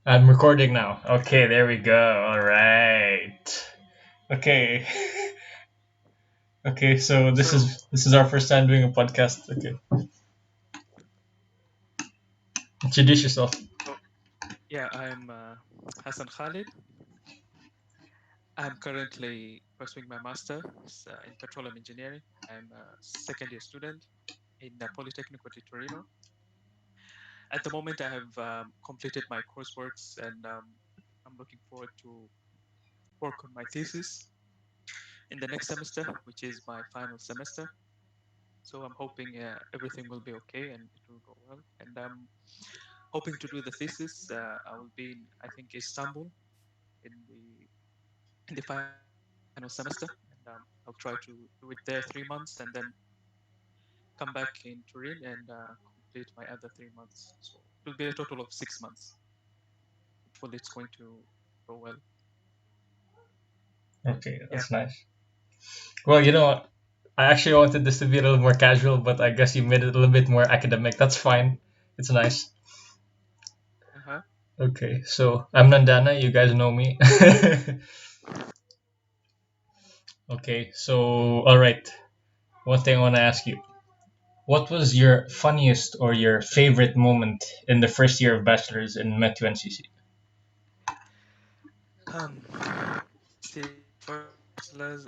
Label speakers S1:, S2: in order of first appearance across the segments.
S1: I'm recording now. Okay, there we go. All right. Okay. Okay, so this
S2: So,
S1: is this is our first time doing a podcast. Okay. Introduce yourself.
S2: oh, yeah, I'm Hassan Khaled. I'm currently pursuing my master's in petroleum engineering. I'm a second year student in the Polytechnic of Torino. At the moment, I have completed my courseworks and I'm looking forward to work on my thesis in the next semester, which is my final semester. So I'm hoping everything will be okay and it will go well. And I'm hoping to do the thesis. I will be in, I think, Istanbul in the final semester, and I'll try to do it there 3 months and then come back in Turin and complete my other 3 months. So it will be a total of 6 months. Hopefully, it's going to go well.
S1: Okay,
S2: Yeah.
S1: that's nice. Well, you know what? I actually wanted this to be a little more casual, but I guess you made it a little bit more academic. That's fine. It's nice.
S2: Uh-huh.
S1: Okay, so I'm Nandana. You guys know me. Okay, so all right. One thing I want to ask you: what was your funniest or your favorite moment in the first year of bachelor's in Met UNCC?
S2: Um, see, first, let's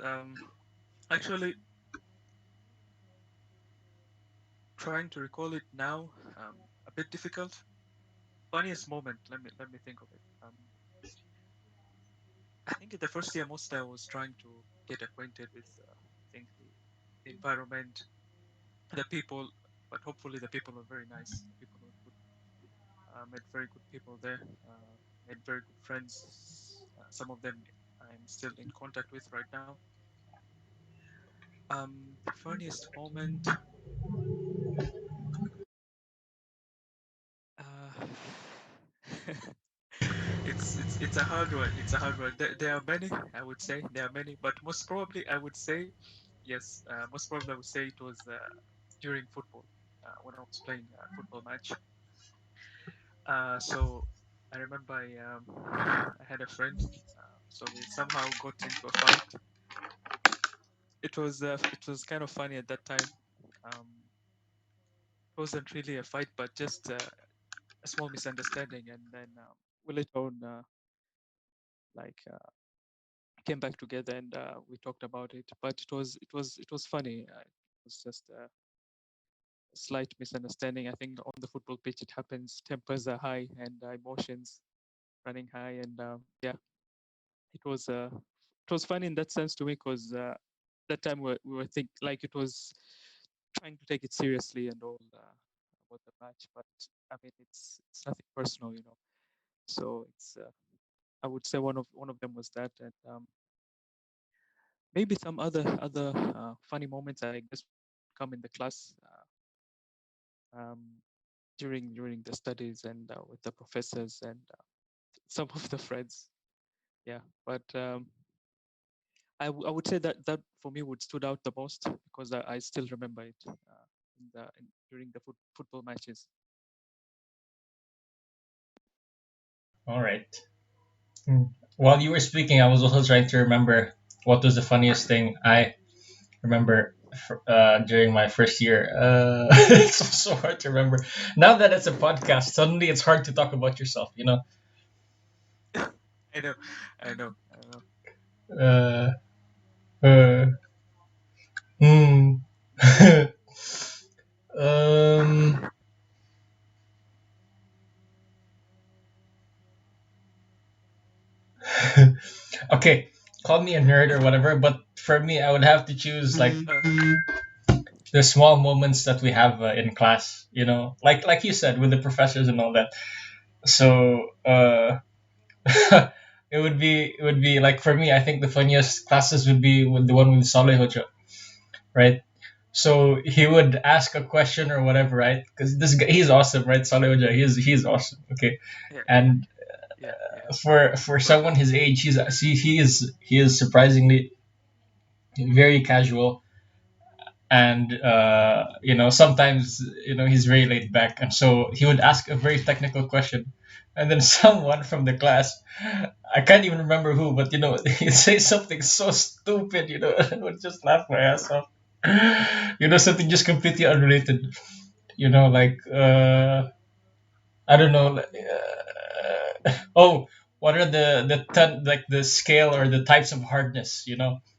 S2: actually trying to recall it now, a bit difficult. Funniest moment. Let me think of it. I think in the first year, mostly I was trying to get acquainted with, I think the environment, the people, but hopefully the people were very nice. The people were good. Met very good people there. Made very good friends. Some of them I'm still in contact with right now. The funniest moment. Uh, it's a hard one. It's a hard one. There are many. I would say there are many, but most probably I would say yes. Most probably I would say it was during football when I was playing a football match. So I remember I had a friend. So we somehow got into a fight. It was kind of funny at that time. It wasn't really a fight, but just a small misunderstanding, and then we later on like came back together and we talked about it. But it was funny. It was just a slight misunderstanding. I think on the football pitch it happens. Tempers are high and emotions running high, and yeah, it was funny in that sense to me because that time we were think like it was trying to take it seriously and all about the match, but I mean it's nothing personal. So it's I would say one of them was that, and maybe some other funny moments I guess come in the class um, during the studies and with the professors and some of the friends. Yeah, but I would say that for me would stood out the most because I still remember it during the football matches.
S1: All right. While you were speaking, I was also trying to remember what was the funniest thing I remember during my first year. It's so hard to remember. Now that it's a podcast, suddenly it's hard to talk about yourself, you know?
S2: I know, I know, I know.
S1: Uh, uh, hmm. um, okay, call me a nerd or whatever, but for me, I would have to choose like the small moments that we have in class, you know, like you said with the professors and all that. So it would be like for me, I think the funniest classes would be with the one with Saleh Hoja, right? So he would ask a question or whatever, right? Because this guy, he's awesome, right? Saleh Hoja, he's awesome. Okay,
S2: Yeah, yeah,
S1: and
S2: yeah, yeah.
S1: for someone his age, he is surprisingly very casual, and sometimes he's very laid back, and so he would ask a very technical question, and then someone from the class, I can't even remember who, but he says something so stupid, I would just laugh my ass off. Something just completely unrelated. Like I don't know. Oh, what are like the scale or the types of hardness?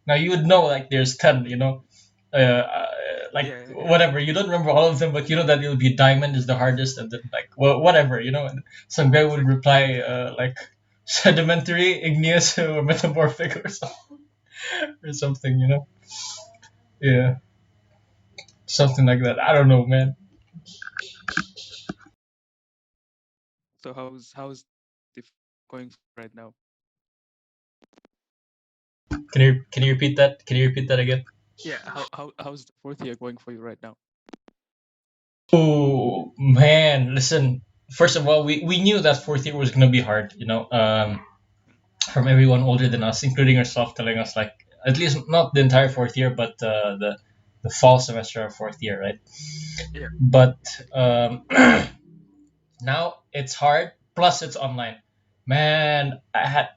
S1: Now you would know like there's 10. Like
S2: Yeah, yeah, yeah.
S1: whatever. You don't remember all of them, but you know that it'll be diamond is the hardest, and then like whatever. And some guy would
S2: Exactly.
S1: reply like sedimentary, igneous, or metamorphic or something. Yeah, something like that. I don't know, man.
S2: So how's the going right now?
S1: Can you repeat that? Can you repeat that again?
S2: Yeah, how's the fourth year going for you right now?
S1: Oh man, listen. First of all, we knew that fourth year was gonna be hard. From everyone older than us, including ourselves, telling us like at least not the entire fourth year, but the fall semester of fourth year, right?
S2: Yeah,
S1: But now it's hard. Plus, it's online. Man, I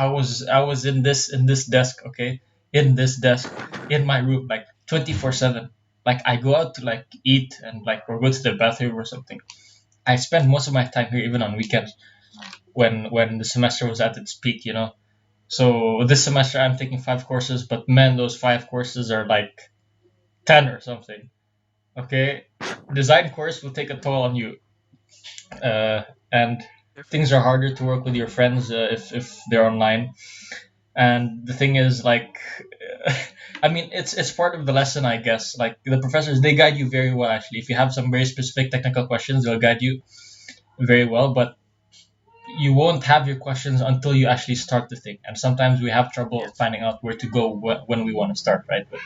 S1: was in this desk, okay, in this desk in my room like 24/7. Like I go out to like eat and like or go to the bathroom or something. I spend most of my time here, even on weekends when the semester was at its peak. So this semester I'm taking 5 courses, but man, those 5 courses are like 10 or something. Okay, design course will take a toll on you, and things are
S2: definitely.
S1: harder to work with your friends if they're online. And the thing is, like, I mean, it's part of the lesson, I guess. Like the professors, they guide you very well. Actually, if you have some very specific technical questions, they'll guide you very well. But you won't have your questions until you actually start the thing. And sometimes we have trouble
S2: Yes,
S1: finding out where to go when we want to start, right? But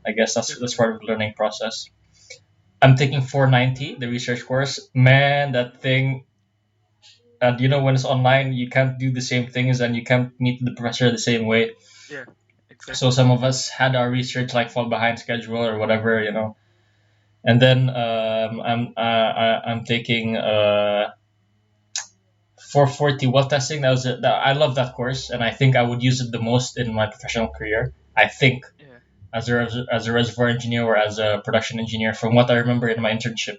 S1: I guess that's
S2: definitely.
S1: part of the learning process. I'm taking 490, the research course. Man, that thing. And when it's online, you can't do the same things and you can't meet the professor the same way.
S2: Yeah,
S1: So
S2: exactly.
S1: some of us had our research like fall behind schedule or whatever. And then I'm taking 440 well testing. I love that course, and I think I would use it the most in my professional career. I think
S2: Yeah,
S1: as a reservoir engineer or as a production engineer. From what I remember in my internship,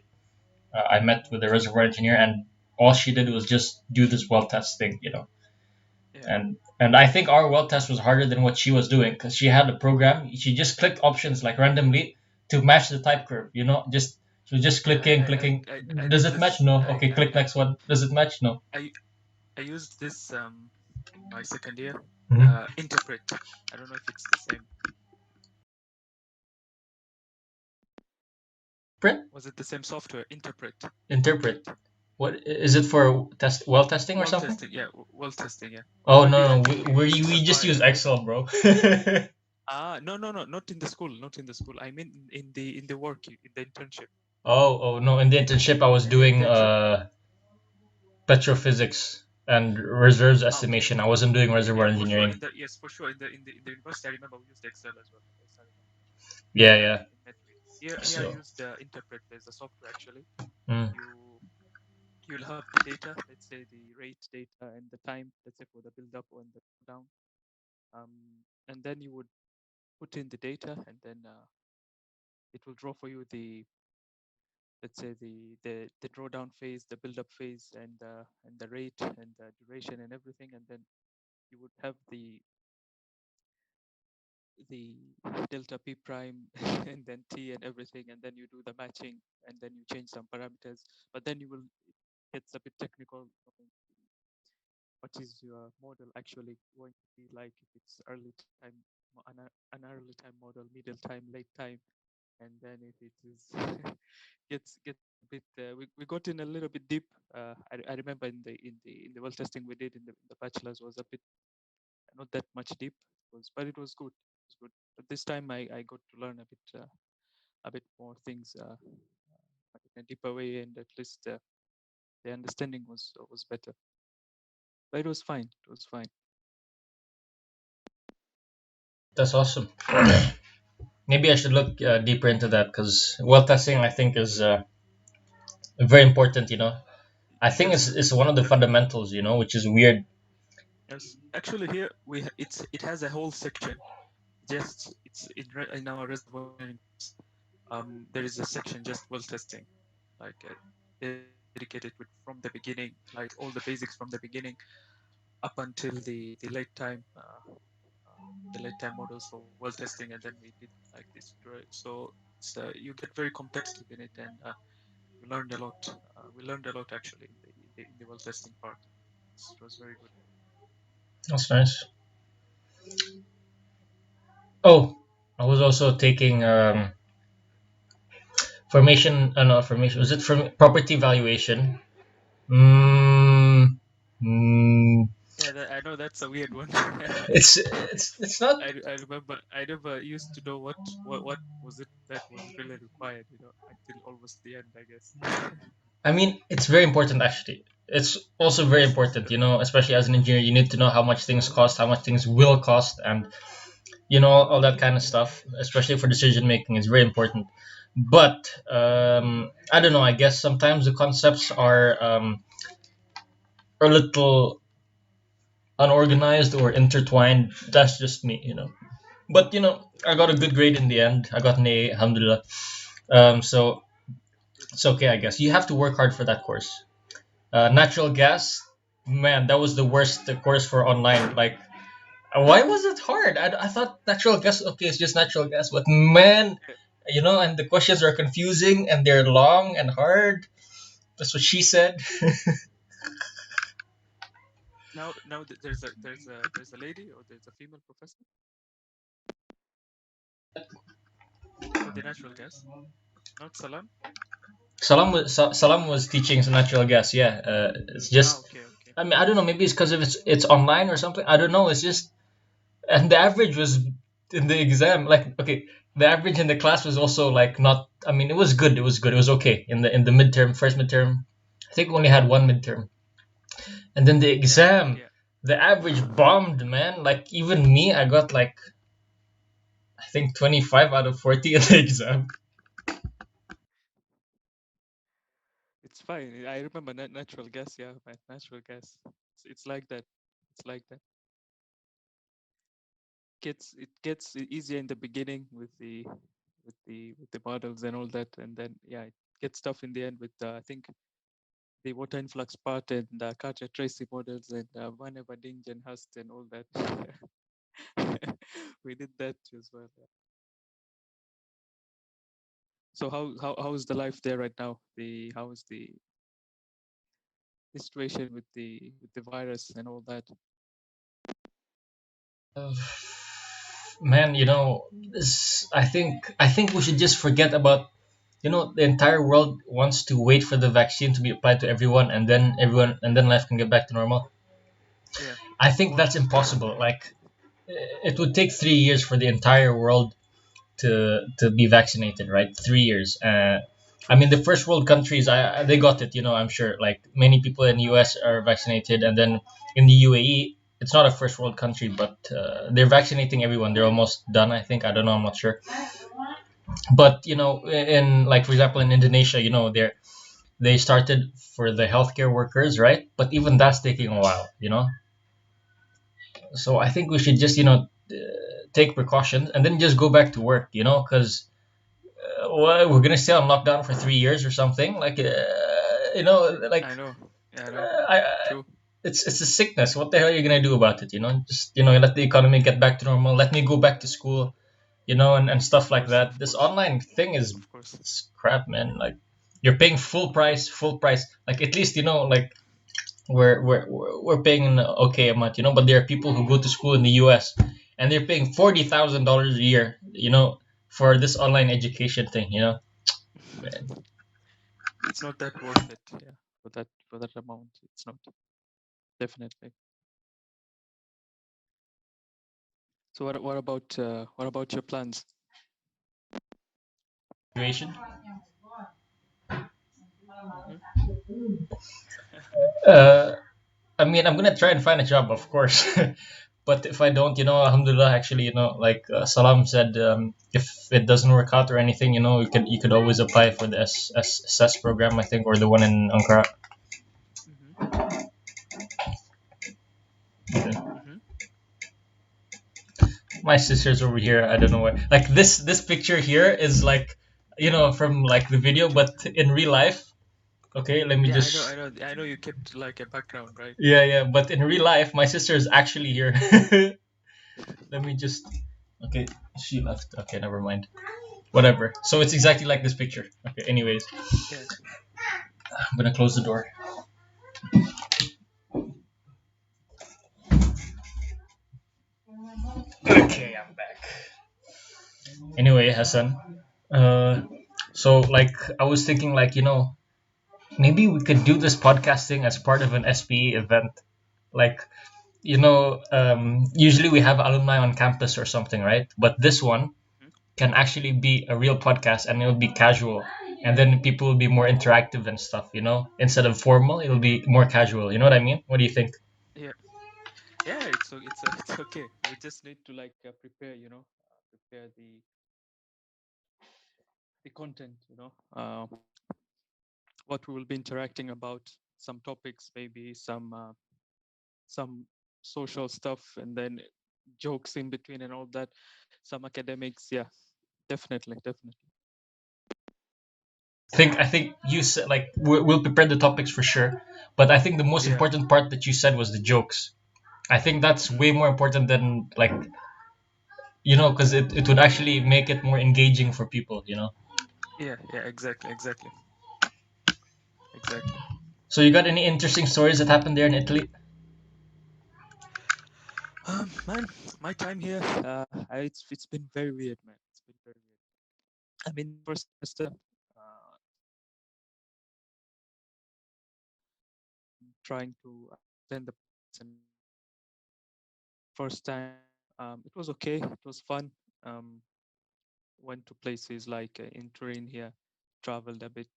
S1: I met with a reservoir engineer, and all she did was just do this well test thing.
S2: yeah.
S1: And I think our well test was harder than what she was doing because she had a program. She just clicked options like randomly to match the type curve. Just she was just
S2: Yeah,
S1: clicking, clicking.
S2: I
S1: Does
S2: did
S1: it match?
S2: this.
S1: No. Okay, click next one. Does it match? No.
S2: I I used this in my second year.
S1: Mm-hmm.
S2: Interpret. I don't know if it's the same.
S1: Print,
S2: Was it the same software? Interpret.
S1: interpret.
S2: Interpret.
S1: What is it for? Well testing or
S2: Well
S1: something?
S2: testing. Yeah, well testing. Yeah. Or
S1: Oh
S2: maybe I
S1: no, no,
S2: think
S1: we
S2: it's a
S1: just
S2: file.
S1: use Excel, bro.
S2: Ah, no, no, no, not in the school. Not in the school. I mean in the work, in the internship.
S1: Oh no! In the internship, I was
S2: In the
S1: doing
S2: internship.
S1: petrophysics and reserves
S2: Ah, okay.
S1: estimation. I wasn't doing reservoir
S2: Yeah, for sure.
S1: engineering.
S2: Yes, for sure. In the university, I remember we used Excel as well. Yes, I remember.
S1: Yeah, yeah.
S2: In NetSuite. Here I
S1: So,
S2: used Interpret. There's a software actually.
S1: mm,
S2: You you'll have the data. Let's say the rate data and the time. Let's say for the build up and the down. And then you would put in the data, and then it will draw for you the, let's say, the drawdown phase, the build up phase, and the rate and the duration and everything. And then you would have the delta p prime and then t and everything, and then you do the matching, and then you change some parameters. But then you will, it's a bit technical. What is your model actually going to be like? If it's early time, an early time model, middle time, late time, and then if it is gets a bit, we got in a little bit deep. I remember in the well testing we did in the bachelor's was a bit not that much deep. But it was good. It was good. But this time I got to learn a bit more things in a deeper way, and at least the understanding was better. But it was fine. It was fine.
S1: that's awesome. Maybe I should look deeper into that because well testing, I think, is very important. I think
S2: Yes,
S1: it's one of the fundamentals, which is weird.
S2: yes. Actually, here it has a whole section. Just it's in our reservoir engineering course. There is a section just well testing, like dedicated with from the beginning, like all the basics from the beginning up until the late time. The late time models for well testing, and then we did like this. So you get very competitive in it, and we learned a lot. We learned a lot actually in the well testing part. It was very good.
S1: That's nice. Oh, I was also taking formation. Not formation. Was it from property valuation? Mm, mm,
S2: Yeah, I know that's a weird one.
S1: it's not.
S2: I remember I never used to know what was it that was really required, until almost the end, I guess.
S1: I mean, it's very important actually. It's also very
S2: Yes, yes,
S1: important, especially as an engineer, you need to know how much things cost, how much things will cost, and all that kind of stuff. Especially for decision making, is very important. But I don't know. I guess sometimes the concepts are a little unorganized or intertwined. That's just me. But I got a good grade in the end. I got an A, alhamdulillah. So
S2: good.
S1: it's okay, I guess. You have to work hard for that course. Natural gas, man, that was the worst course for online. Like, why was it hard? I thought natural gas, okay, it's just natural gas, but man,
S2: Yeah.
S1: and the questions are confusing and they're long and hard. That's what she said.
S2: Now there's a lady or there's a female professor for the natural gas, not Salam.
S1: Salam was teaching some natural gas. Yeah, it's
S2: Ah,
S1: just.
S2: okay, okay.
S1: I mean, I don't know. Maybe it's because of it's online or something. I don't know. It's just, and the average was in the exam, like, okay, the average in the class was also like not. I mean, it was good. It was good. It was okay in the midterm, first midterm. I think we only had one midterm, and then the
S2: Yeah,
S1: exam,
S2: yeah.
S1: the average bombed, man. Like even me, I got like I think 25 out of 40 in the exam.
S2: It's fine. I remember natural gas. Yeah, man, natural gas. It's like that. It's like that. It gets easier in the beginning with the models and all that, and then yeah, it gets tough in the end with I think the water influx part and Carter Tracy models and Van Everding and Hust and all that. We did that as well. Yeah. So how is the life there right now? The how is the situation with the virus and all that?
S1: Man, I think we should just forget about the entire world wants to wait for the vaccine to be applied to everyone, and then life can get back to normal.
S2: Yeah,
S1: I think
S2: more
S1: that's impossible. Like, it would take 3 years for the entire world to be vaccinated, right? 3 years. I
S2: true.
S1: mean, the first world countries, they got it. I'm sure. Like many people in the U.S. are vaccinated, and then in the UAE, it's not a first world country, but they're vaccinating everyone. They're almost done, I think. I don't know. I'm not sure. But in, like, for example, in Indonesia, they started for the healthcare workers, right? But even that's taking a while. So I think we should just take precautions and then just go back to work, because we're gonna stay on lockdown for 3 years or something. Like, like,
S2: I know. Yeah, I know.
S1: I
S2: True.
S1: it's a sickness. What the hell are you gonna do about it? Just let the economy get back to normal. Let me go back to school, and stuff
S2: Of
S1: like
S2: course,
S1: that.
S2: of
S1: This
S2: course,
S1: online thing is
S2: of course.
S1: it's crap, man. Like, you're paying full price. Like, at least like we're paying an okay amount, but there are people who go to school in the U.S. and they're paying $40,000 a year, for this online education thing. Man.
S2: It's not that worth it. Yeah, for that amount, it's not definitely. So what about your plans?
S1: Graduation.
S2: Hmm.
S1: Uh, I mean, I'm gonna try and find a job, of course. But if I don't, alhamdulillah, actually, like Salam said, if it doesn't work out or anything, you could always apply for the SS program, I think, or the one in Ankara. my sister's over here. I don't know what. Like this picture here is like, from like the video, but in real life. Okay, let me
S2: Yeah,
S1: just.
S2: I know. You kept like a background, right?
S1: Yeah, yeah. But in real life, my sister is actually here. Let me just. Okay, she left. Okay, never mind. Whatever. So it's exactly like this picture. Okay. Anyways,
S2: Yeah,
S1: I'm gonna close the door. Okay, I'm back. Anyway, Hassan. Uh, so like I was thinking, like maybe we could do this podcasting as part of an SPE event. Like usually we have alumni on campus or something, right? But this one
S2: mhm.
S1: can actually be a real podcast, and it'll be casual, and then people will be more interactive and stuff. Instead of formal, it'll be more casual. You know what I mean? What do you think?
S2: Yeah, yeah. It's okay. We just need to like prepare, prepare the content, what we will be interacting about, some topics, maybe some social stuff, and then jokes in between and all that, some academics. Yeah, definitely, definitely.
S1: I think you said, like, we'll prepare the topics for sure, but I think the most
S2: Yeah.
S1: important part that you said was the jokes. I think that's
S2: Mhm.
S1: way more important than, like, because it would actually make it more engaging for people.
S2: Yeah, yeah, exactly, exactly, exactly.
S1: So you got any interesting stories that happened there in Italy?
S2: Man, my time here, it's been very weird, man. It's been very weird. I'm in the first semester, trying to attend the semester. First time, it was okay. It was fun. Um, went to places like in Turin here, traveled a bit,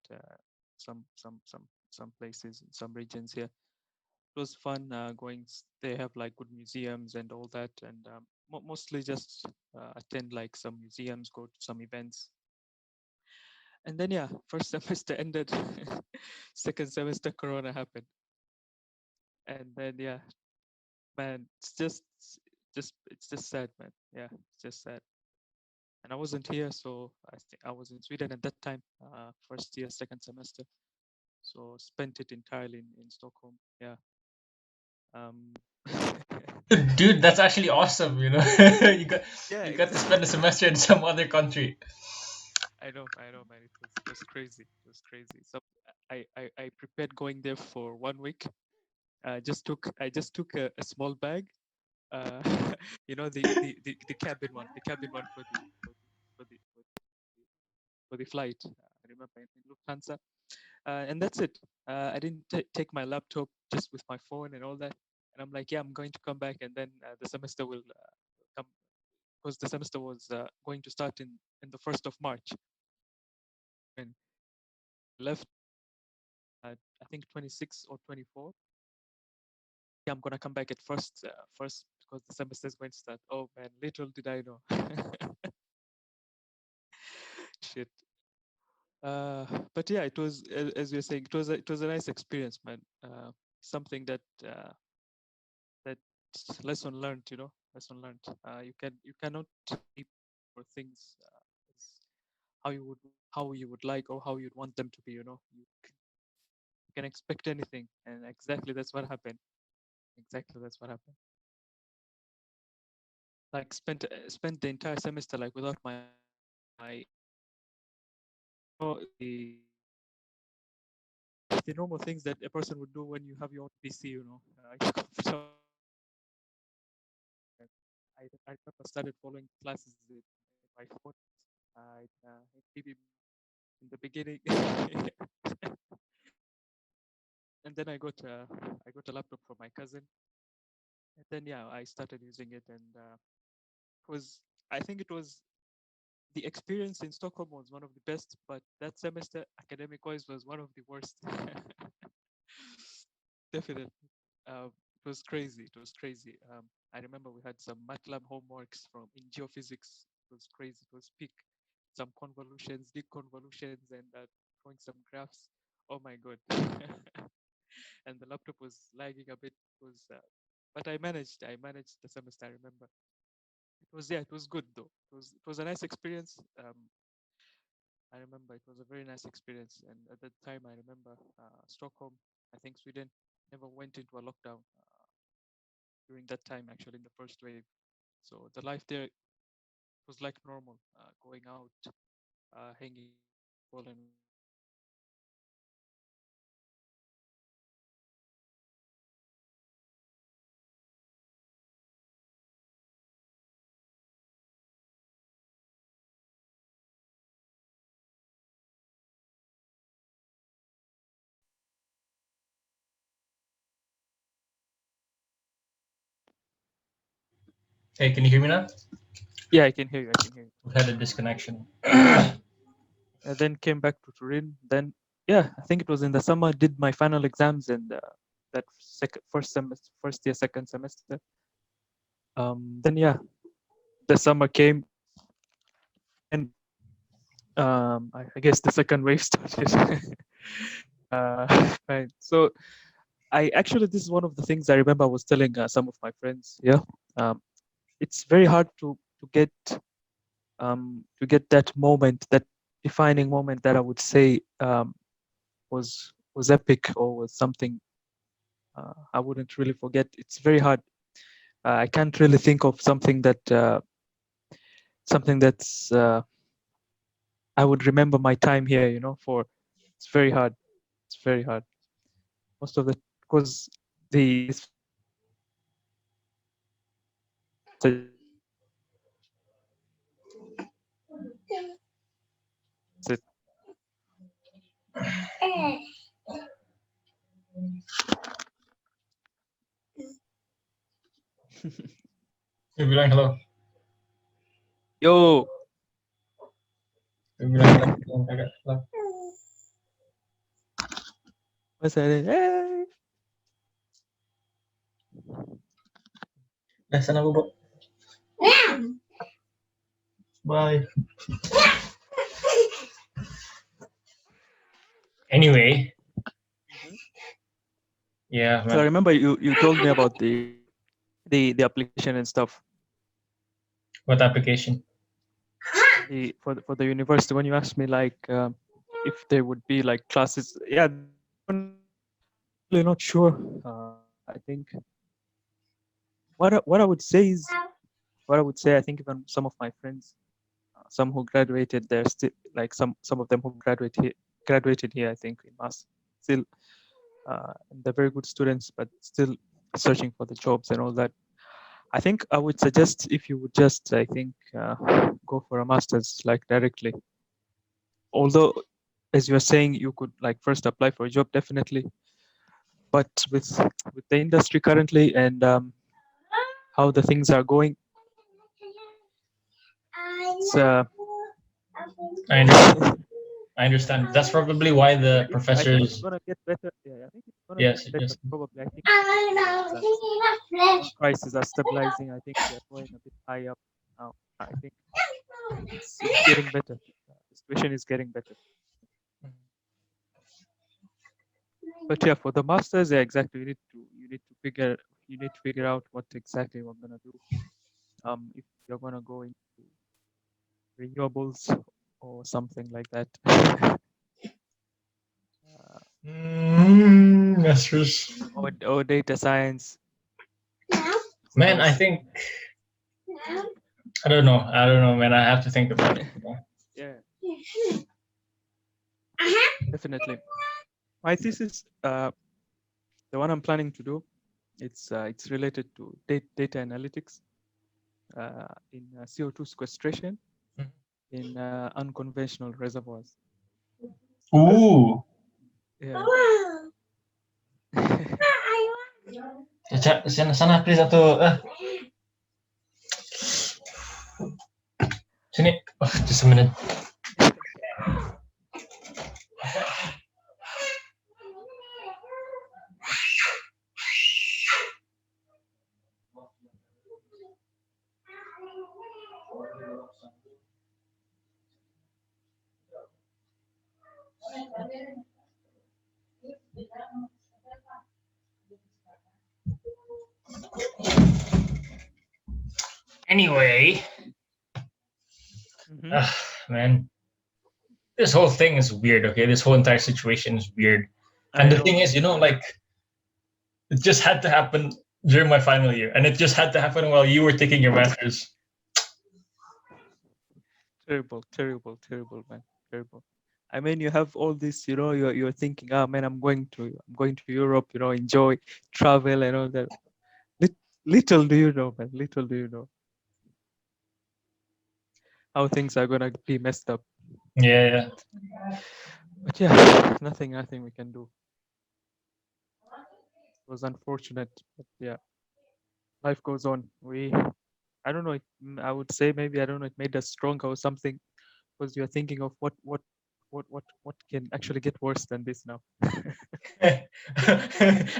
S2: some places in some regions here. It was fun going. They have like good museums and all that, and mostly just attend like some museums, go to some events, and then yeah, first semester ended, second semester Corona happened, and then yeah, man, it's just sad, man. Yeah, it's just sad. And I wasn't here, so I think I was in Sweden at that time, first year, second semester. So spent it entirely in Stockholm. Yeah. Um,
S1: Dude, that's actually awesome. you got
S2: yeah,
S1: you got to spend a semester in some other country.
S2: I know, man. It was crazy. It was crazy. So I prepared going there for 1 week. I just took a small bag. Uh, the cabin one, for the flight. I remember in Lufthansa, and that's it. I didn't take my laptop, just with my phone and all that. And I'm like, yeah, I'm going to come back, and then the semester will come, because the semester was going to start in the 1st of March. And left, I think 26 or 24. Yeah, I'm gonna come back at first because the semester is going to start. Oh man, little did I know. Shit. But yeah, it was, as you're saying, it was a nice experience, man. Something that lesson learned, lesson learned. You cannot keep for things as how you would how you would like, or how you'd want them to be. You can expect anything, and exactly that's what happened. Exactly that's what happened. Like spent the entire semester like without my the normal things that a person would do when you have your own PC. So I started following classes in my phone. Maybe in the beginning, and then I got a laptop from my cousin, and then yeah, I started using it, and it was I think it was the experience in Stockholm was one of the best, but that semester, academic wise, was one of the worst. Definitely. It was crazy. It was crazy. I remember we had some MATLAB homeworks from in geophysics. It was crazy. It was peak. Some convolutions, deep convolutions, and drawing some graphs. Oh my god! And the laptop was lagging a bit. It was, but I managed. I managed the semester. I remember. It was, yeah, it was good though. It was a nice experience. I remember it was a very nice experience, and at that time I remember Stockholm, I think Sweden, never went into a lockdown during that time. Actually, in the first wave, so the life there was like normal, going out, hanging out with people, and all that.
S1: Hey, can you hear me now?
S2: Yeah, I can hear you. I can hear you.
S1: We had a disconnection.
S2: Then came back to Turin. Then, yeah, I think it was in the summer. Did my final exams and that first semester, first year, second semester. Then yeah, the summer came, and I guess the second wave started. Right. So I actually, this is one of the things I remember I was telling some of my friends. Yeah, um, it's very hard to get that moment, that defining moment that I would say was epic or was something I wouldn't really forget. It's very hard. I can't really think of something that's I would remember my time here. For it's very hard. It's very hard. Most of the because the this first semester was very hard. I would suggest if you would just it.
S1: You're bilang hello.
S2: Yo,
S1: You're bilang hello. Yung kagak hello.
S2: what's that? Hey.
S1: Dah sana bobo. Bye. Anyway,
S2: Mhm.
S1: yeah,
S2: So I
S1: man.
S2: remember you told me about the application and stuff.
S1: What application?
S2: For the university, when you asked me like if there would be like classes, yeah, they're gonna be. I'm really not sure. I think what I would say is what I would say. I think even some of my friends, some who graduated, they're still like some of them who graduated here. I think in master still, and they're very good students, but still searching for the jobs and all that. I think I would suggest if you would just, I think, go for a master's like directly. Although, as you were saying, you could like first apply for a job definitely, but with the industry currently and how the things are going, it's
S1: I understand. I understand. That's probably why
S2: yeah,
S1: the
S2: I think it's
S1: professors.
S2: gonna get better. Yeah, I think it's gonna get
S1: Yes,
S2: better.
S1: just
S2: Probably, I think after the exams, oil prices are stabilizing. I think they're going a bit high up now. I think it's getting better. The situation is getting better. But yeah, for the masters, yeah, exactly. You need to figure out what exactly we're gonna do. If you're gonna go into renewables or something like that,
S1: that's just
S2: or data science.
S1: man. I
S2: Those,
S1: think I don't know. I don't know, man. I have to think about it.
S2: yeah, definitely. My thesis, the one I'm planning to do, it's related to data analytics in CO2 sequestration in unconventional reservoirs.
S1: Ooh.
S2: Yeah.
S1: Sana, sana please satu. Sini. Oh, just a minute. Anyway,
S2: Hmm.
S1: ugh, man, this whole thing is weird. Okay, this whole entire situation is weird. And
S2: I
S1: the
S2: know,
S1: thing
S2: man.
S1: is, you know,
S2: I know.
S1: like it just had to happen during my final year, and it just had to happen while you were taking your masters.
S2: Terrible, terrible, terrible, man. Terrible. I mean, you have all this, you're thinking, ah, man, I'm going to Europe, enjoy, travel, and all that. Lit- Little do you know, man. Little do you know how things are gonna be messed up.
S1: Yeah,
S2: But yeah, nothing we can do. It was unfortunate, but yeah, life goes on. I don't know. I would say maybe I don't know. It made us stronger or something because you're thinking of what can actually get worse than this now.
S1: yeah.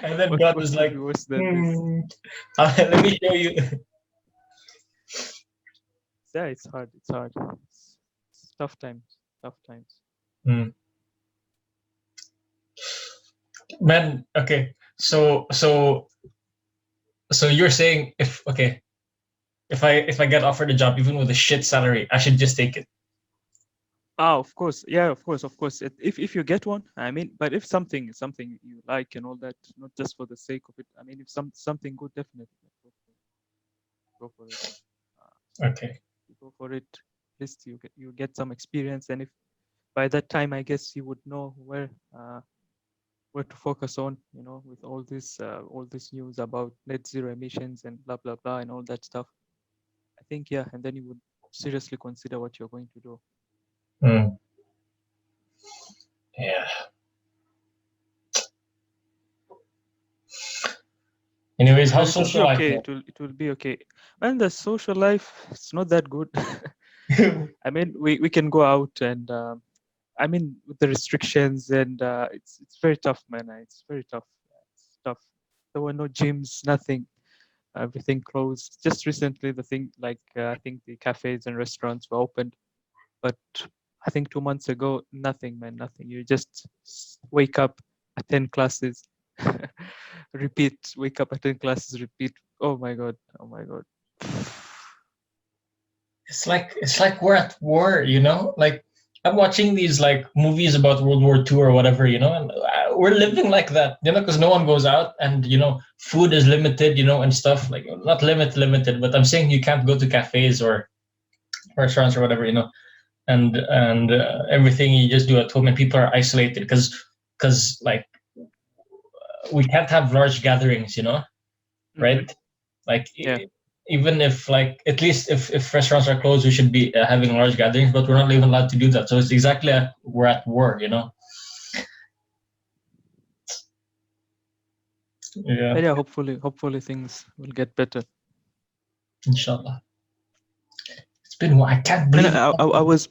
S1: And then God
S2: What
S1: was
S2: could be
S1: like,
S2: worse than this?
S1: hmm, let me show you.
S2: Yeah, it's hard. It's hard. It's tough times. Tough times.
S1: Hmm. Man, okay. So you're saying if I get offered a job even with a shit salary, I should just take it.
S2: Ah, of course. Yeah, of course, of course. If you get one, I mean, but if something you like and all that, not just for the sake of it. I mean, if something good, definitely go for it. Uh,
S1: Okay.
S2: you go for it. At least you get some experience, and if by that time, I guess you would know where to focus on. With all this news about net zero emissions and blah blah blah and all that stuff. I think yeah, and then you would seriously consider what you're going to do.
S1: Hmm. Yeah. Anyways,
S2: But
S1: how's
S2: it will be
S1: social life,
S2: okay.
S1: man?
S2: It will be okay. And the social life, it's not that good. I mean, we can go out and I mean with the restrictions and it's very tough, man. It's very tough. It's tough. There were no gyms, nothing. Everything closed. Just recently, the thing like I think the cafes and restaurants were opened, but I think 2 months ago, nothing, man, nothing. You just wake up, attend classes, repeat, wake up, attend classes, repeat. Oh my god, oh my god.
S1: It's like we're at war, you know? Like I'm watching these like movies about World War II or whatever, you know, and we're living like that, you know, because no one goes out and food is limited, and stuff like not limited, but I'm saying you can't go to cafes or restaurants or whatever, and everything you just do at home, and people are isolated because like we can't have large gatherings,
S2: Hmm.
S1: right? Like
S2: Yeah,
S1: even if like at least if restaurants are closed, we should be having large gatherings, but we're not even allowed to do that. So it's exactly like we're at war,
S2: but
S1: Yeah,
S2: yeah, hopefully things will get better.
S1: inshallah. It's been I can't
S2: And
S1: believe it
S2: I was,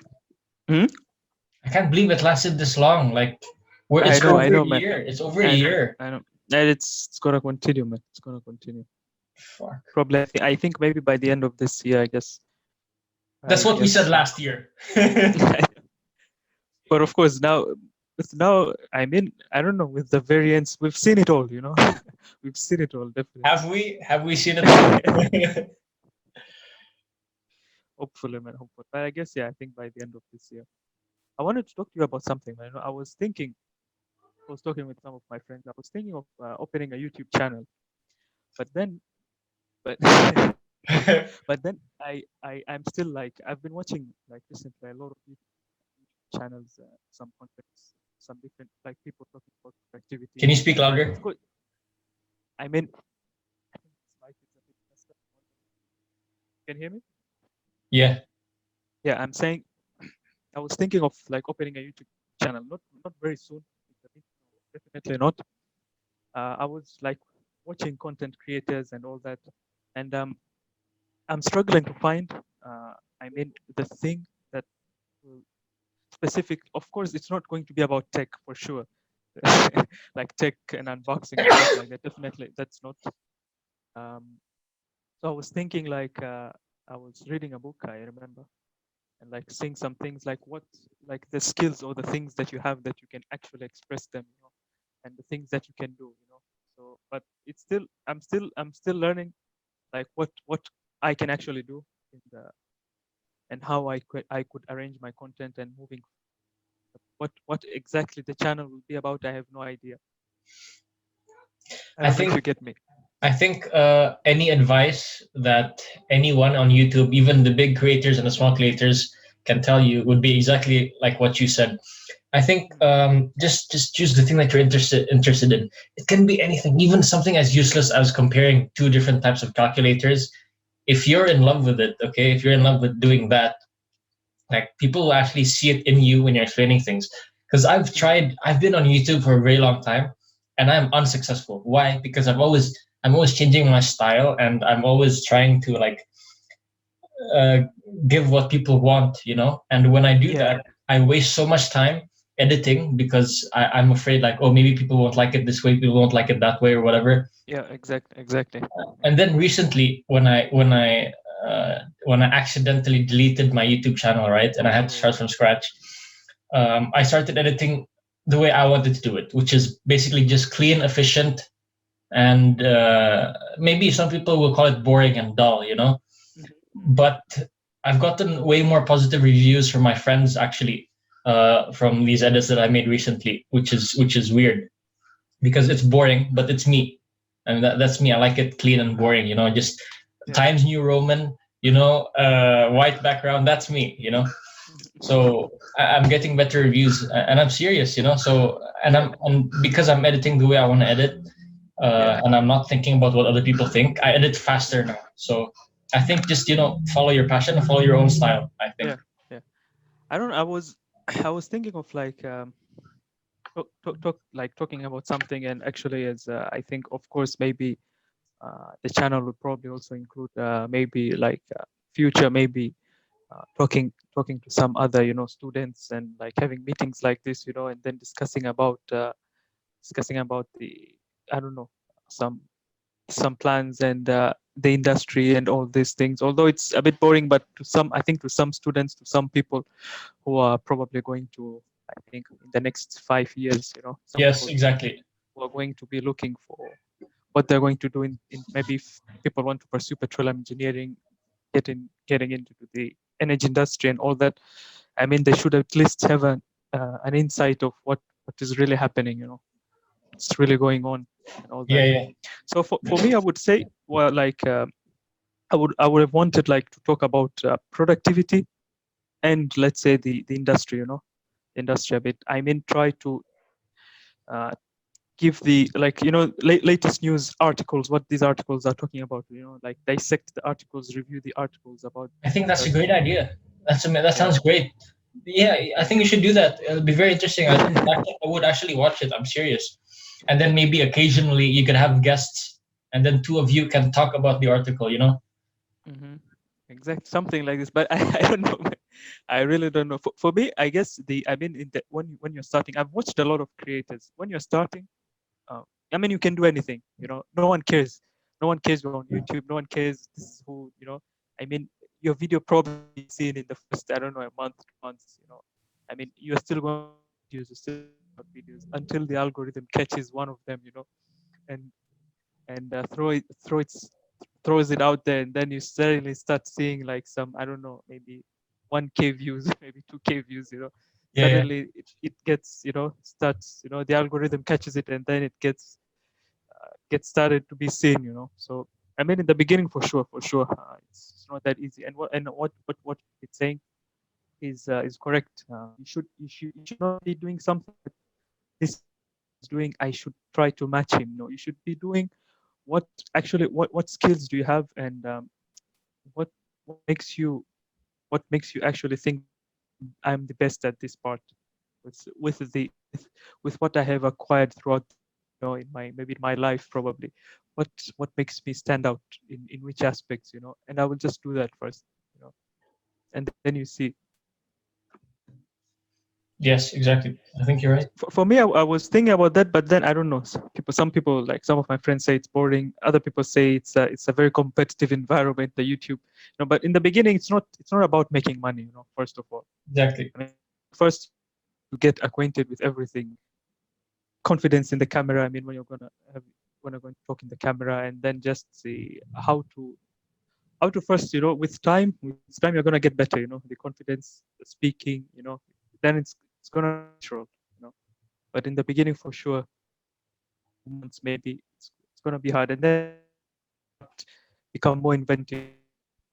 S2: hmm?
S1: I can't believe it lasted this long. Like it's
S2: I
S1: over a
S2: know, man.
S1: year. It's over a
S2: I know,
S1: year.
S2: I know. And it's gonna continue, man. It's gonna continue.
S1: Fuck.
S2: Probably, I think maybe by the end of this year, I guess.
S1: That's
S2: I
S1: what we said
S2: guess.
S1: last year.
S2: But of course, now, I mean, I don't know, with the variants, we've seen it all, we've seen it all, definitely.
S1: Have we seen it all?
S2: Hopefully, man, hopefully. But I guess, yeah, I think by the end of this year. I wanted to talk to you about something, man. I was talking with some of my friends. I was thinking of opening a YouTube channel, but then, but, but then I'm still like, I've been watching like recently a lot of YouTube channels, some contents, some different like people talking about productivity.
S1: Can you speak
S2: Of
S1: louder?
S2: course, I mean, I think this mic is a bit messed up. Can you hear me?
S1: Yeah.
S2: Yeah, I'm saying I was thinking of like opening a YouTube channel. Not very soon. Definitely not. I was like watching content creators and all that, and I'm struggling to find. I mean, the thing that will specific. Of course, it's not going to be about tech for sure, like tech and unboxing and stuff like that. Definitely, that's not. Um, so I was thinking like I was reading a book. I remember and like seeing some things like what like the skills or the things that you have that you can actually express them, and the things that you can do. So but it's still I'm still learning like what I can actually do. in the and how I could arrange my content and moving what exactly the channel will be about. I have no idea. I
S1: I
S2: don't know if
S1: think
S2: you get me.
S1: I think any advice that anyone on YouTube, even the big creators and the small creators, can tell you would be exactly like what you said. I think
S2: Mhm.
S1: just choose the thing that you're interested in. It can be anything, even something as useless as comparing two different types of calculators. If you're in love with it, okay, if you're in love with doing that, like people will actually see it in you when you're explaining things. Because
S2: Mhm.
S1: I've been on YouTube for a very long time, and I'm unsuccessful. Why? Because I'm always changing my style, and I'm always trying to like uh, give what people want, you know. And when I do
S2: Yeah,
S1: that, I waste so much time editing because I'm afraid like, oh, maybe people won't like it this way, people won't like it that way, or whatever.
S2: yeah, exactly.
S1: And then recently, when I accidentally deleted my YouTube channel, right, and I had to start
S2: Oh,
S1: from scratch, I started editing the way I wanted to do it, which is basically just clean, efficient, and maybe some people will call it boring and dull, you know.
S2: mhm, mhm.
S1: But I've gotten way more positive reviews from my friends actually from these edits that I made recently, which is weird because it's boring, but it's me, and that's me. I like it clean and boring, you know, just
S2: Yeah.
S1: Times New Roman, you know, white background. That's me, you know. So I'm getting better reviews, and I'm serious, you know. So
S2: Yeah,
S1: and because I'm editing the way I want to edit,
S2: yeah,
S1: and I'm not thinking about what other people think. I edit faster now, so I think just follow your passion and follow your own style. I think.
S2: yeah, yeah. I don't. I was I was thinking of like talking about something, and actually, as I think, of course, maybe the channel would probably also include maybe like future maybe talking to some other students and like having meetings like this, and then discussing about the I don't know some some plans and the industry and all these things. Although it's a bit boring, but to some, I think to some students, to some people who are probably going to, I think in the next 5 years, some
S1: Yes,
S2: people
S1: exactly.
S2: who are going to be looking for what they're going to do in maybe if people want to pursue petroleum engineering, getting into the energy industry and all that. I mean, they should at least have an insight of what is really happening, what's really going on and all
S1: Yeah,
S2: that.
S1: yeah.
S2: So for me, I would say, well, like I would have wanted like to talk about productivity and let's say the industry, the industry a bit. I mean, try to uh, give the like latest news articles, what these articles are talking about, like dissect the articles, review the articles about
S1: I think
S2: the
S1: that's a
S2: industry.
S1: great idea. That
S2: Yeah.
S1: sounds great. Yeah, I think you should do that. It'll be very interesting. I would actually watch it. I'm serious. And then maybe occasionally you could have guests, and then two of you can talk about the article. You know.
S2: Hmm. Exact something like this, but I don't know. I really don't know. For me, I guess I mean in the when you're starting, I've watched a lot of creators. When you're starting, uh, I mean, you can do anything. No one cares. No one cares you're on YouTube. No one cares. This is who. I mean, your video probably be seen in the first, I don't know, a month, 2 months. I mean, you're still going to put out videos. You're still going to put out videos until the algorithm catches one of them. And throws it out there, and then you suddenly start seeing like some, I don't know, maybe 1K views, maybe 2K views.
S1: Yeah, yeah.
S2: Suddenly it gets, starts, the algorithm catches it, and then it gets started to be seen. So I mean, in the beginning, for sure, it's not that easy. And what it's saying is correct. You should not be doing something that this person is doing. I should try to match him. No, you should be doing what actually what skills do you have, and what what makes you what makes you actually think that I'm the best at this part with what I have acquired throughout the years, in my maybe in my life probably. What makes me stand out in which aspects, and I will just do that first, you know and then you see.
S1: Yes, exactly. I think you're right.
S2: For me, I was thinking about that, but then I don't know. Some people, like some of my friends, say it's boring. Other people say it's a very competitive environment, the YouTube. But in the beginning, it's not about making money. First of all,
S1: Exactly.
S2: I mean, first you need to get acquainted with everything, confidence in the camera. I mean, when you're going to talk in the camera, and then just see how to first, with time you're gonna get better. The confidence, the speaking. Then it's gonna be natural. You know, but in the beginning, for sure, first few months maybe it's gonna be hard, and then you start become more inventive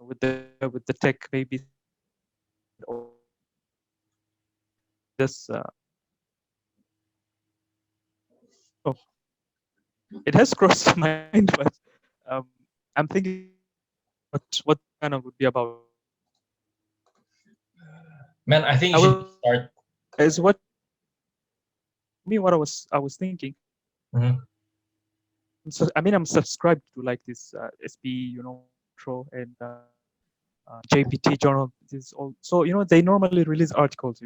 S2: with the tech, maybe something you can add or just oh, it has crossed my mind, but um, I'm thinking what this channel would be about.
S1: Man, I think
S2: I
S1: you should
S2: will
S1: just start.
S2: as what For me, what I was thinking.
S1: Mhm.
S2: I'm subscribed to like this SB, Metro and JPT journal. This all so they normally release articles,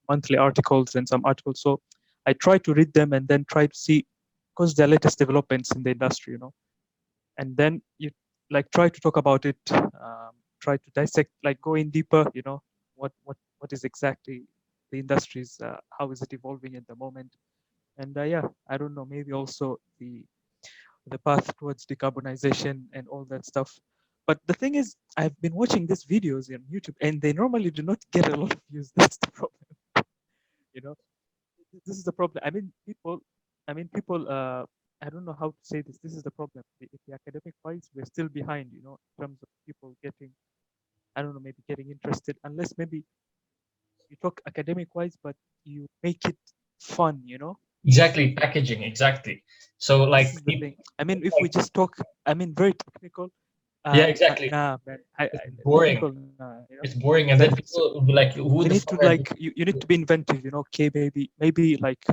S2: monthly articles and some articles. So I try to read them and then try to see because the latest developments in the industry, and then you like try to talk about it, try to dissect, like go in deeper, what is exactly the industry's, how is it evolving at the moment, and yeah, I don't know, maybe also the path towards decarbonization and all that stuff. But the thing is, I've been watching these videos on YouTube, and they normally do not get a lot of views. That's the problem. You know, this is the problem. People. I don't know how to say this. This is the problem. If the academic wise, we're still behind. In terms of people getting, I don't know, maybe getting interested. Unless maybe you talk academic wise, but you make it fun.
S1: Exactly, packaging, exactly. So
S2: This
S1: like
S2: is the
S1: people
S2: thing. If we
S1: like
S2: just talk, very technical.
S1: yeah, exactly.
S2: Nah, man.
S1: It's boring.
S2: Technical, nah.
S1: It's boring, and then
S2: Exactly. So
S1: people will be like, "Who
S2: you
S1: the
S2: need
S1: fuck
S2: to
S1: are
S2: like
S1: these?"
S2: you need to be inventive. Okay, maybe like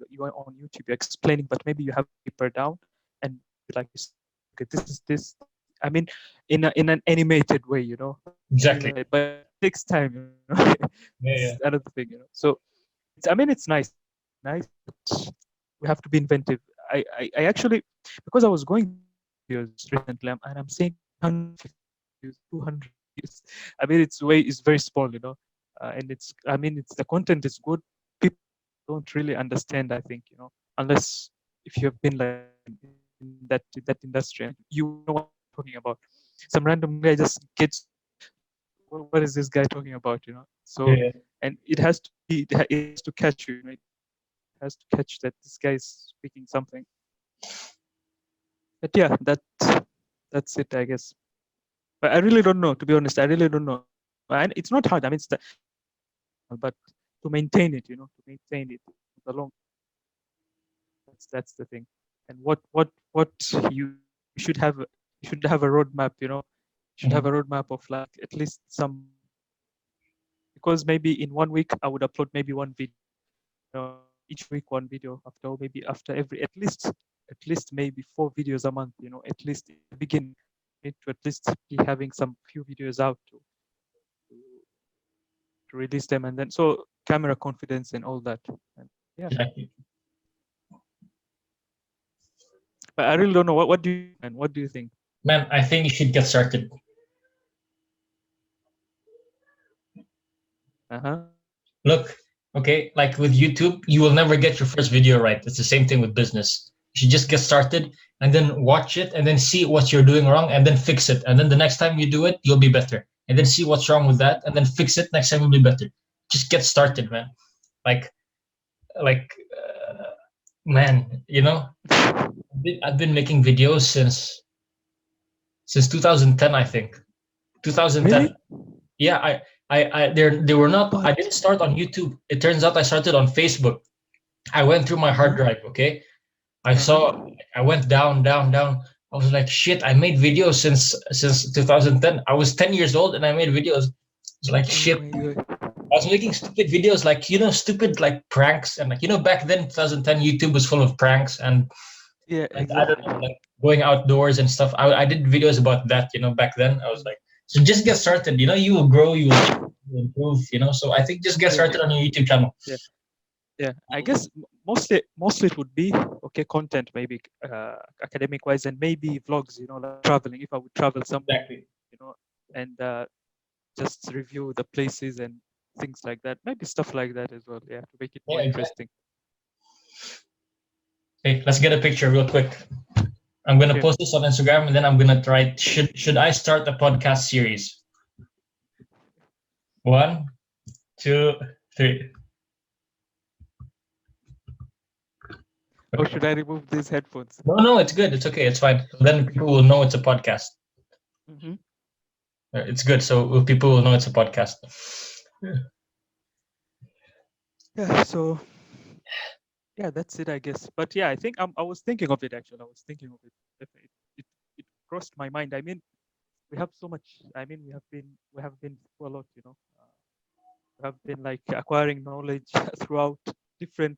S2: you are on YouTube, you're explaining, but maybe you have a paper down, and like you say, okay, this is this. In an animated way, maybe
S1: Exactly.
S2: like, but it takes time.
S1: Yeah,
S2: This
S1: yeah.
S2: is another thing. So it's nice. It's nice, but we have to be inventive. I actually, because I was going through some videos recently, and I'm seeing 150 views, 200 views. It's very small, and it's the content is good. People don't really understand, I think, unless if you have been like in that industry, and you know what I'm talking about. Some random guy just gets like, what is this guy talking about,
S1: Yeah,
S2: So,
S1: yeah.
S2: and it has to be, it has to catch you, it has to catch that this guy is speaking something. But yeah, that's it, I guess. But I really don't know, to be honest. I really don't know. And it's not hard. It's not hard to start a channel, but to maintain it, to maintain it for the long. That's the thing. And what you should have, you should have a roadmap. You should have
S1: Mhm.
S2: a roadmap of like at least some, because maybe in 1 week I would upload maybe one video. Each week one video, after maybe after every at least maybe 4 videos a month. At least in the beginning, need to at least be having some few videos out to, to release them, and then so camera confidence and all that. And yeah,
S1: Exactly.
S2: but I really don't know. What do you think, man? What do you think?
S1: Man, I think you should get started.
S2: Uh-huh.
S1: Look, okay, like with YouTube, you will never get your first video right. It's the same thing with business. You should just get started and then watch it and then see what you're doing wrong and then fix it. And then the next time you do it, you'll be better. And then see what's wrong with that and then fix it. Next time you'll be better. Just get started, man. Like, like, man, I've been making videos since 2010, I think. 2010.
S2: Really?
S1: Yeah, they were not. I
S2: What?
S1: didn't start on YouTube. It turns out I started on Facebook. I went through my hard
S2: Uh-huh.
S1: drive, okay? I
S2: Uh-huh.
S1: saw I went down, down, down. I was like, shit, I made videos since 2010. I was 10 years old and I made videos. It's like
S2: Oh
S1: shit.
S2: my god.
S1: I was making stupid videos like, stupid like pranks and like, back then 2010 YouTube was full of pranks and
S2: Yeah,
S1: like I don't
S2: exactly.
S1: know, like going outdoors and stuff. I did videos about that, back then. I was
S2: Mm.
S1: like, so just get started, you will grow, you will change, you will improve. So I think just get
S2: Yeah,
S1: started on your YouTube channel.
S2: yeah, yeah. I guess mostly it would be okay content, maybe academic wise, and maybe vlogs. Like traveling. If I would travel somewhere,
S1: Exactly.
S2: and just review the places and things like that. Maybe stuff like that as well. Yeah, to make it
S1: Yeah,
S2: more
S1: exactly.
S2: interesting.
S1: Hey, let's get a picture real quick. I'm gonna
S2: Okay.
S1: post this on Instagram, and then I'm gonna try. Should I start a podcast series? One, two, three.
S2: Or should I remove these headphones?
S1: No, no, it's good. It's okay. It's fine. Then people will know it's a podcast.
S2: Hmm.
S1: It's good. So people will know it's a podcast.
S2: Yeah. So yeah, that's it, I guess. But yeah, I think I was thinking of it actually. I was thinking of it. It crossed my mind. I mean, we have so much. I mean, we have been through a lot. We have been like acquiring knowledge throughout different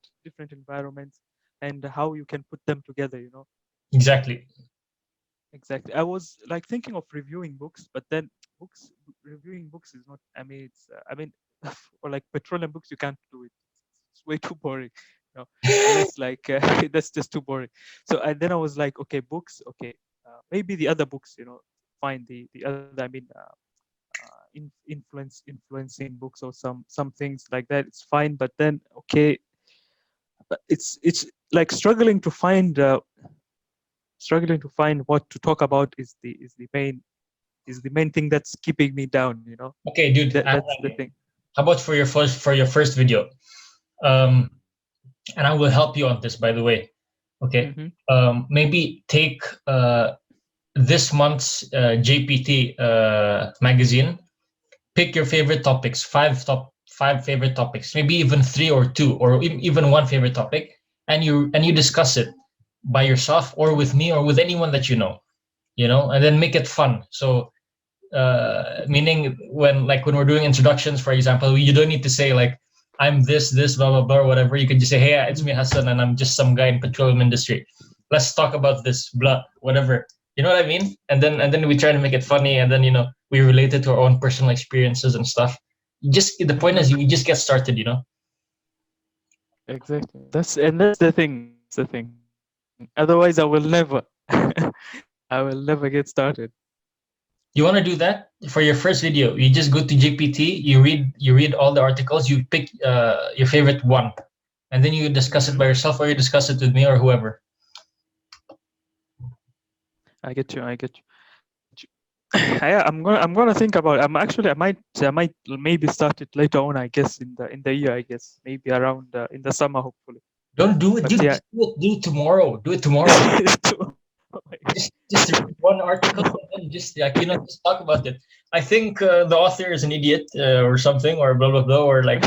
S2: environments, and how you can put them together.
S1: Exactly.
S2: Exactly. I was like thinking of reviewing books, but then books reviewing books is not. I mean, it's. I mean, or like petroleum books, you can't do it. It's way too boring. Unless like that's just too boring. So and then I was like, okay, books. Okay, maybe the other books. Fine. The other. I mean, influencing books or some things like that. It's fine. But then okay, but it's like struggling to find what to talk about is the main thing that's keeping me down.
S1: Okay, dude. I have
S2: That's
S1: an
S2: the
S1: idea.
S2: thing.
S1: How about for your first video? Um, and I will help you on this, by the way. Okay.
S2: Hmm.
S1: Maybe take this month's JPT magazine. Pick your favorite topics, five favorite topics, maybe even three or two, or even one favorite topic, and you discuss it by yourself or with me or with anyone that and then make it fun. So meaning when we're doing introductions, for example, you don't need to say like I'm this blah blah blah or whatever. You can just say, hey, it's me Hassan, and I'm just some guy in petroleum industry. Let's talk about this blah whatever. You know what I mean? And then we try to make it funny, and then we relate it to our own personal experiences and stuff. Just the point is, you just get started.
S2: Exactly. That's the thing. That's the thing. Otherwise, I will never. I will never get started.
S1: You want to do that for your first video? You just go to GPT, you read all the articles, you pick your favorite one, and then you discuss it by yourself, or you discuss it with me or whoever.
S2: I get you. I get you. Yeah, I'm gonna think about it. I might maybe start it later on. I guess in the year. I guess maybe around in the summer, hopefully.
S1: Don't do it,
S2: But
S1: dude.
S2: yeah.
S1: Just do it tomorrow. Do it tomorrow.
S2: Oh my
S1: Just read one article
S2: God.
S1: and then just talk about it. I think the author is an idiot or something, or blah blah blah, or like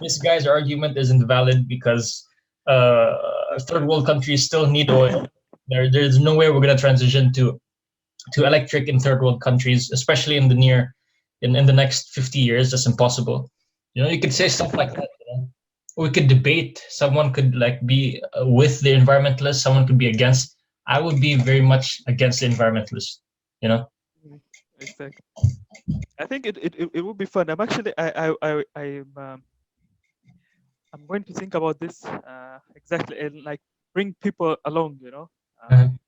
S1: this guy's argument isn't valid because third world countries still need oil. There's no way we're gonna transition to electric in third world countries, especially in the next 50 years. That's impossible. You could say stuff like that. We could debate. Someone could like be with the environmentalists. Someone could be against. I would be very much against the environmentalists. You know.
S2: Exactly. I think it would be fun. I'm going to think about this exactly, and like bring people along. Uh,
S1: Mhm.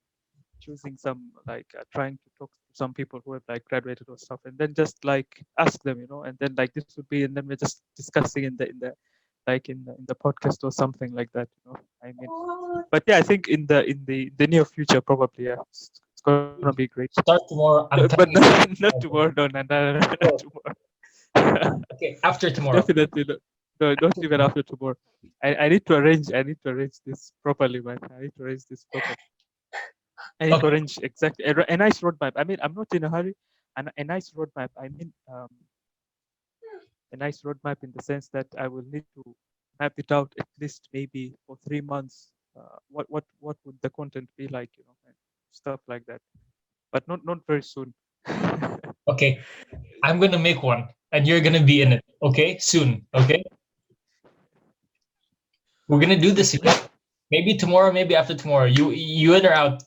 S2: Choosing some like trying to talk to some people who have like graduated or stuff, and then just like ask them, and then like this would be, and then we're just discussing in the podcast or something like that. I mean, but yeah, I think in the near future probably, yeah, it's gonna be great.
S1: Start tomorrow.
S2: No,
S1: I'm
S2: but
S1: telling you.
S2: not tomorrow. No, no, no, no, not
S1: Oh,
S2: tomorrow.
S1: okay, after tomorrow.
S2: Definitely not. No, not even after tomorrow. I need to arrange. I need to arrange this properly, man. I need to arrange this properly. I need to
S1: Okay.
S2: arrange exactly a nice roadmap. I mean, I'm not in a hurry. And a nice roadmap. I mean, a nice roadmap in the sense that I will need to map it out at least maybe for 3 months. What would the content be like? And stuff like that. But not very soon.
S1: Okay. I'm gonna make one, and you're gonna be in it. Okay, soon. Okay. We're gonna do this again. Maybe tomorrow. Maybe after tomorrow. You in or out?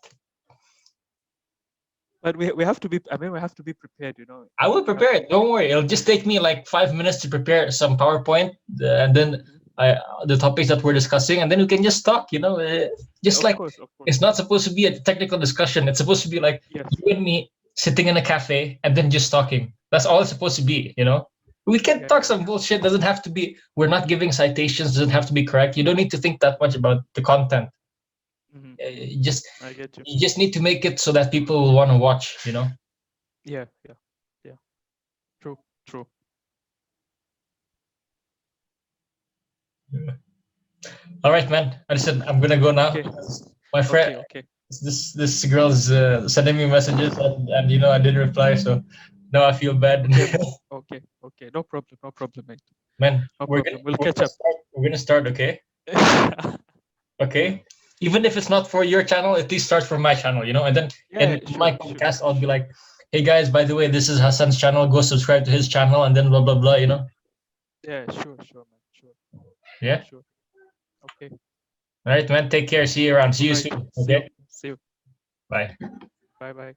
S2: But we have to be. I mean, we have to be prepared.
S1: I will
S2: We have
S1: prepare
S2: to
S1: it.
S2: be
S1: Don't
S2: prepared.
S1: worry. It'll just take me like 5 minutes to prepare some PowerPoint, and then
S2: Mhm.
S1: the topics that we're discussing, and then we can just talk. Just
S2: Of
S1: like
S2: course, of course.
S1: it's not supposed to be a technical discussion. It's supposed to be like
S2: Yes.
S1: you and me sitting in a cafe and then just talking. That's all it's supposed to be. We can
S2: Yeah,
S1: talk
S2: yeah,
S1: some bullshit. Doesn't have to be. We're not giving citations. Doesn't have to be correct. You don't need to think that much about the content.
S2: Mm-hmm.
S1: You just
S2: I get you.
S1: you just need to make it so that people will want to watch. You know.
S2: Yeah, yeah, yeah. True, true.
S1: All right, man. Listen, I'm gonna go now
S2: Okay,
S1: because my friend,
S2: okay, okay,
S1: this girl is sending me messages, and I didn't reply, so now I feel bad.
S2: okay, okay, okay. No problem, no problem, mate.
S1: Man,
S2: No problem. We'll
S1: we're
S2: catch
S1: gonna
S2: up.
S1: start. We're gonna start. Okay, okay. Even if it's not for your channel, at least start for my channel. And then
S2: Yeah,
S1: in
S2: sure,
S1: my
S2: sure,
S1: podcast, I'll be
S2: sure.
S1: like, "Hey guys, by the way, this is Hassan's channel. Go subscribe to his channel, and then blah blah blah."
S2: Yeah, sure, sure, man. Sure,
S1: Yeah.
S2: sure. Okay.
S1: All right, man. Take care. See you around. See
S2: All
S1: you
S2: right.
S1: soon.
S2: See you.
S1: Okay.
S2: See you.
S1: Bye.
S2: Bye bye.